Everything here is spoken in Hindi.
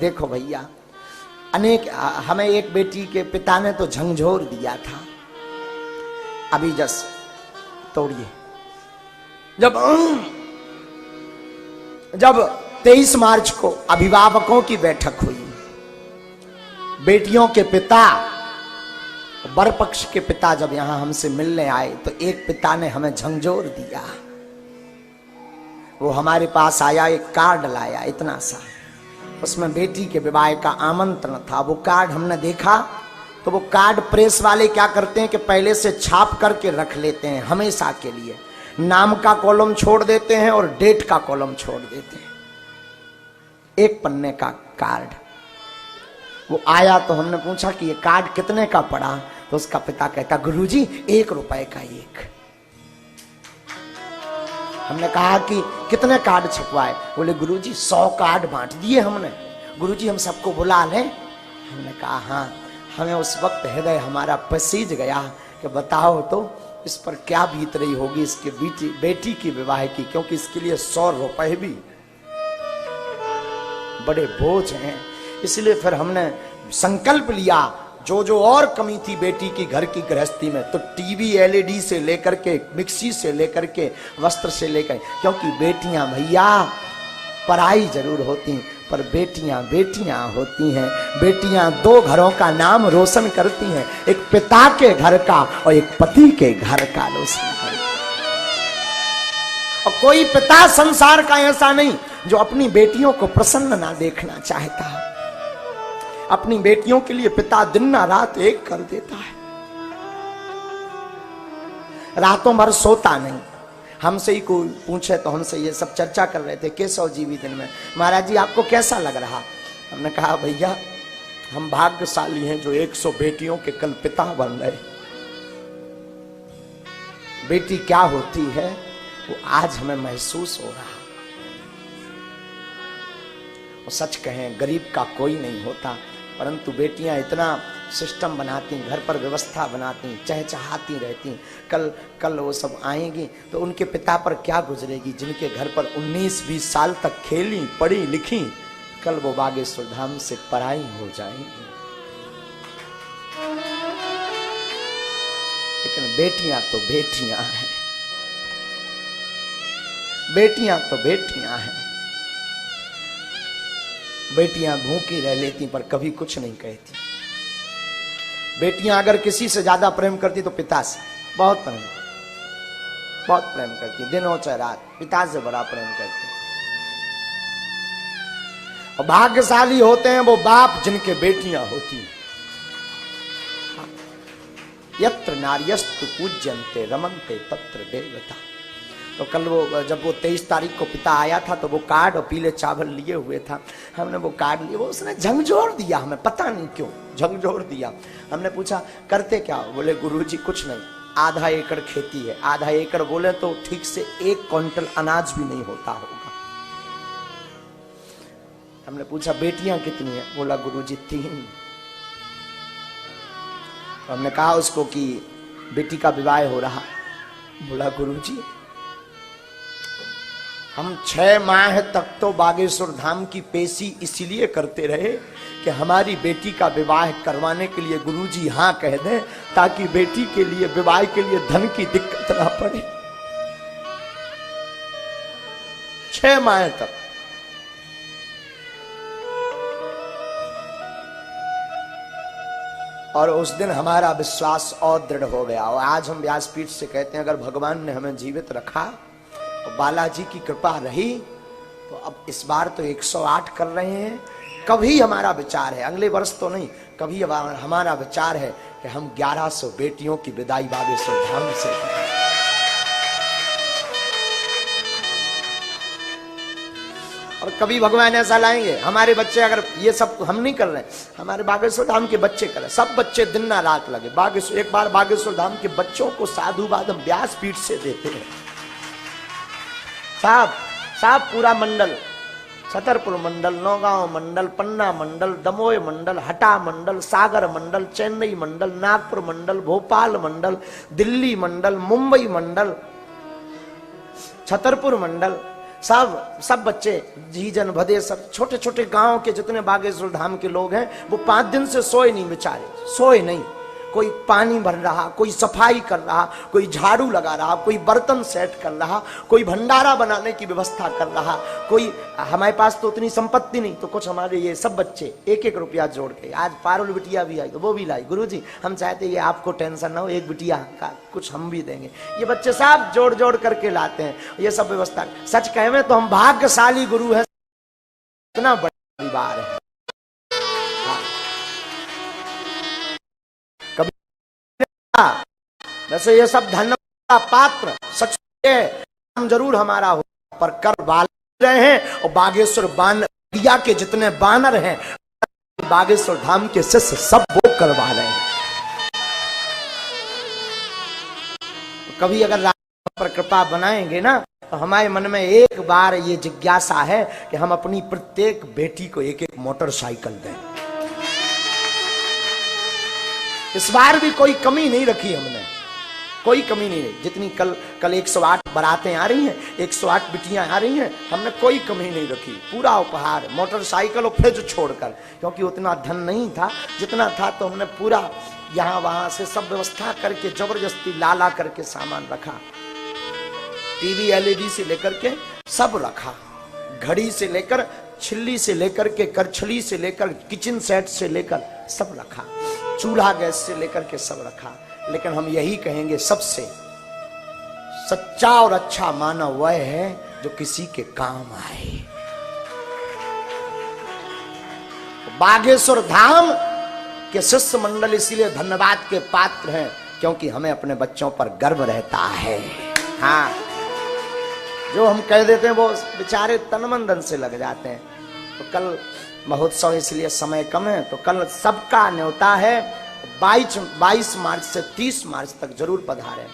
देखो भैया, अनेक हमें एक बेटी के पिता ने तो झंझोर दिया था, अभी जस तोड़िए। जब 23 मार्च को अभिभावकों की बैठक हुई, बेटियों के पिता, वर पक्ष के पिता जब यहां हमसे मिलने आए तो एक पिता ने हमें झंझोर दिया। वो हमारे पास आया, एक कार्ड लाया इतना सा, उसमें बेटी के विवाह का आमंत्रण था। वो कार्ड हमने देखा तो वो कार्ड प्रेस वाले क्या करते हैं कि पहले से छाप करके रख लेते हैं, हमेशा के लिए नाम का कॉलम छोड़ देते हैं और डेट का कॉलम छोड़ देते हैं। एक पन्ने का कार्ड वो आया तो हमने पूछा कि ये कार्ड कितने का पड़ा, तो उसका पिता कहता गुरुजी 1 रुपए का एक। हमने कहा कि कितने कार्ड छपवाए, बोले गुरुजी 100 कार्ड बांट दिए हमने। गुरुजी हम सबको बुला लें? हमने कहा हाँ। हमें उस वक्त हृदय हमारा पसीज गया कि बताओ तो इस पर क्या बीत रही होगी इसके बेटी की विवाह की, क्योंकि इसके लिए 100 रुपए भी बड़े बोझ हैं। इसलिए फिर हमने संकल्प लिया, जो जो और कमी थी बेटी की घर की गृहस्थी में, तो टीवी एलईडी से लेकर के, मिक्सी से लेकर के, वस्त्र से लेकर, क्योंकि बेटियां भैया पराई जरूर होती पर बेटियां बेटियां होती हैं। बेटियां 2 घरों का नाम रोशन करती हैं, एक पिता के घर का और एक पति के घर का रोशन करती हैं। और कोई पिता संसार का ऐसा नहीं जो अपनी बेटियों को प्रसन्न ना देखना चाहता। अपनी बेटियों के लिए पिता दिन ना रात एक कर देता है, रातों भर सोता नहीं। हमसे ही कोई पूछे तो हमसे ये सब चर्चा कर रहे थे केशव जी भी दिन में, महाराज जी आपको कैसा लग रहा? हमने कहा भैया हम भाग्यशाली हैं जो 100 बेटियों के कल पिता बन गए। बेटी क्या होती है वो आज हमें महसूस हो रहा। वो सच कहें गरीब का कोई नहीं होता, परंतु बेटियां इतना सिस्टम बनाती, घर पर व्यवस्था बनाती, चहचहाती रहती। कल वो सब आएंगी तो उनके पिता पर क्या गुजरेगी, जिनके घर पर 19-20 साल तक खेली पढ़ी लिखी, कल वो बागेश्वर धाम से पराई हो जाएंगी। लेकिन बेटियां तो बेटियां हैं, बेटियां तो बेटियां हैं। बेटियां भूखी रह लेती पर कभी कुछ नहीं कहती। बेटियां अगर किसी से ज्यादा प्रेम करती तो पिता से बहुत प्रेम करती, दिनों चाहे रात पिता से बड़ा प्रेम करती। और भाग्यशाली होते हैं वो बाप जिनके बेटियां होती हैं। यत्र नार्यस्तु पूज्यन्ते रमन्ते तत्र देवता। तो कल वो जब वो 23 तारीख को पिता आया था तो वो कार्ड और पीले चावल लिए हुए था, हमने वो कार्ड लिए, वो उसने झंझोर दिया हमें, पता नहीं क्यों झंझोर दिया। हमने पूछा करते क्या? बोले गुरुजी कुछ नहीं, आधा एकड़ खेती है। आधा एकड़ बोले तो ठीक से 1 क्विंटल अनाज भी नहीं होता होगा। हमने पूछा बेटियां कितनी है? बोला गुरुजी 3। तो हमने कहा उसको कि बेटी का विवाह हो रहा। बोला गुरुजी हम 6 माह तक तो बागेश्वर धाम की पेशी इसीलिए करते रहे कि हमारी बेटी का विवाह करवाने के लिए गुरुजी हाँ कह दें, ताकि बेटी के लिए विवाह के लिए धन की दिक्कत ना पड़े। 6 माह तक। और उस दिन हमारा विश्वास और दृढ़ हो गया। और आज हम व्यासपीठ से कहते हैं अगर भगवान ने हमें जीवित रखा और बालाजी की कृपा रही तो अब इस बार तो 108 कर रहे हैं। कभी हमारा विचार है, अगले वर्ष तो नहीं, कभी हमारा विचार है कि हम 1100 बेटियों की विदाई बागेश्वर धाम से करें। और कभी भगवान ऐसा लाएंगे हमारे बच्चे, अगर ये सब हम नहीं कर रहे, हमारे बागेश्वर धाम के बच्चे कर रहे, सब बच्चे दिन ना रात लगे। बागेश्वर एक बार बागेश्वर धाम के बच्चों को साधुवाद हम व्यासपीठ से देते हैं। साहब पूरा मंडल, छतरपुर मंडल, नौगांव मंडल, पन्ना मंडल, दमोह मंडल, हटा मंडल, सागर मंडल, चेन्नई मंडल, नागपुर मंडल, भोपाल मंडल, दिल्ली मंडल, मुंबई मंडल, छतरपुर मंडल, सब बच्चे जीजन भदे सब छोटे छोटे गांव के जितने बागेश्वर धाम के लोग हैं वो 5 दिन से सोए नहीं बेचारे, सोए नहीं। कोई पानी भर रहा, कोई सफाई कर रहा, कोई झाड़ू लगा रहा, कोई बर्तन सेट कर रहा, कोई भंडारा बनाने की व्यवस्था कर रहा, कोई हमारे पास तो उतनी संपत्ति नहीं तो कुछ हमारे ये सब बच्चे 1-1 रुपया जोड़ के, आज पारुल बिटिया भी आई तो वो भी लाई, गुरुजी हम चाहते ये आपको टेंशन ना हो, एक बिटिया का कुछ हम भी देंगे। ये बच्चे सब जोड़ जोड़ करके लाते हैं ये सब व्यवस्था। सच कहे तो हम भाग्यशाली गुरु है, इतना बड़ा परिवार है। वैसे ये सब धन का पात्र सच हम जरूर हमारा हो, पर कर वाले रहे हैं। और बागेश्वर बानरिया के जितने बानर हैं, बागेश्वर धाम के शिष्य सब वो करवा रहे हैं। कभी अगर राम पर कृपा बनाएंगे ना तो हमारे मन में एक बार ये जिज्ञासा है कि हम अपनी प्रत्येक बेटी को 1-1 मोटरसाइकिल दें। इस बार भी कोई कमी नहीं रखी हमने, कोई कमी नहीं रही। जितनी कल 108 बारातें आ रही हैं, 108 बिटियां आ रही हैं, हमने कोई कमी नहीं रखी। पूरा उपहार मोटरसाइकिल और फ्रिज छोड़कर, क्योंकि उतना धन नहीं था, जितना था तो हमने पूरा यहाँ वहां से सब व्यवस्था करके जबरदस्ती ला करके सामान रखा। टीवी एलईडी से लेकर के सब रखा, घड़ी से लेकर छिल्ली से लेकर के करछली से लेकर किचन सेट से लेकर सब रखा, चूल्हा गैस से लेकर के सब रखा। लेकिन हम यही कहेंगे सबसे सच्चा और अच्छा मानव वह है जो किसी के काम आए। बागेश्वर धाम के शिष्य मंडल इसीलिए धन्यवाद के पात्र हैं क्योंकि हमें अपने बच्चों पर गर्व रहता है। हाँ, जो हम कह देते हैं वो बेचारे तन मन धन से लग जाते हैं। तो कल महोत्सव इसलिए समय कम है, तो कल सबका न्योता है 22 मार्च से 30 मार्च तक जरूर पधारें।